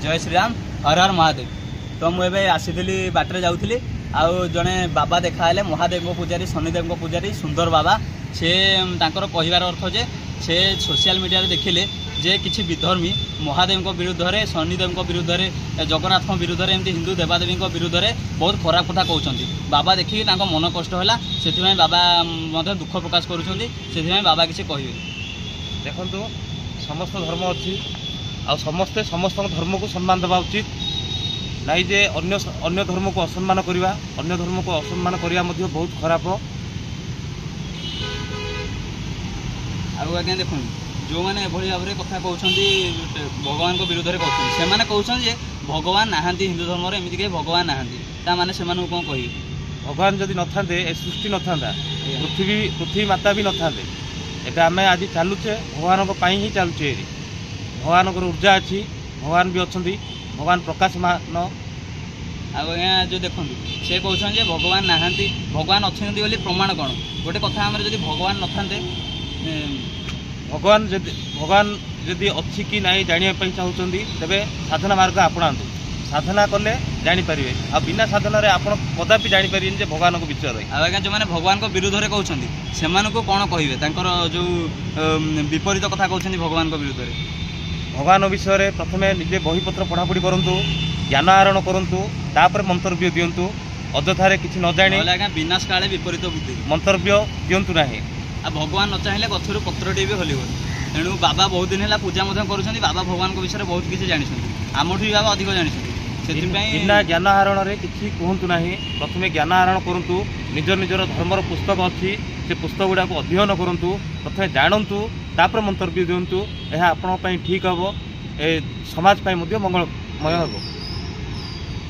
जय श्रीराम हर हर महादेव। तो मुझे आसी बाटर जाऊली आउ जड़े बाबा देखाले महादेव पूजारी शनिदेव पूजारी सुंदर बाबा से कहबार अर्थ जे से सोशल मीडिया देखिले जे किसी विधर्मी महादेव विरुद्ध में शनिदेव विरुद्ध में जगन्नाथ विरुद्ध में एमती हिंदू देवादेवी विरुद्ध में बहुत खराब कथा कहते बाबा देखिए मन कष्ट है से बाबा मत दुख प्रकाश करुँच बाबा किसी कहे देखु समस्त धर्म अच्छी आ समस्ते समस्त धर्म को सम्मान देवा उचित नाई जे अन्य धर्म को असम्मान करवा अन्य धर्म को असम्मान करवा बहुत खराब। आज्ञा देख जो मैंने एभली भाव में कथा कहते भगवान विरुद्ध में कहते कहते भगवान नहांती हिंदू धर्म एमती कहीं भगवान नहांती माने से कौन कह भगवान जदि न थांते ए सृष्टि न था पृथ्वी माता भी न थांते एटा आम आज चलुचे भगवान ही चलुचे भगवान ऊर्जा अच्छी भगवान भी अच्छा भगवान प्रकाशमान आज्ञा जो देखो से कहते भगवान नहांती भगवान अच्छा प्रमाण कौन गोटे कथा आम जब भगवान न थांते भगवान जदि अच्छी कि ना जानापी चाहते तेरे साधना मार्ग आपणातु साधना कले जापर आ बिना साधन आप कदापि जापर भगवान को विषय रही आज्ञा जो मैंने भगवान को विरुद्ध में कहते से कौन कहे जो विपरीत कथा कहते भगवान को विरुद्ध में भगवान विषय प्रथम निजे बहीपत्र पढ़ापढ़ी करूँ ज्ञान आहरण करूँ तापर मंतव्य दिंतु अଯଥାରେ କିଛି न जाणी आज्ञा विनाश काले विपरीत बुद्धि मंतव्य दिंतु ना आ भगवान न चाहिए गचर पत्रटे भी हलिव तेणु बाबा बहुत दिन है पूजा कर बाबा भगवान को विषय बहुत किसी जानते आमठू भी बाबा अधिक जानते बिना ज्ञान आहरण में किसी कहतु ना प्रथम ज्ञान आहरण करूँ निजर धर्मर पुस्तक अच्छी से पुस्तक गुड़ा अध्ययन करूँ प्रथम जानतु तापर मंतव्य दिंतु यह आपण ठीक हम ए समाज मंगलमय हम।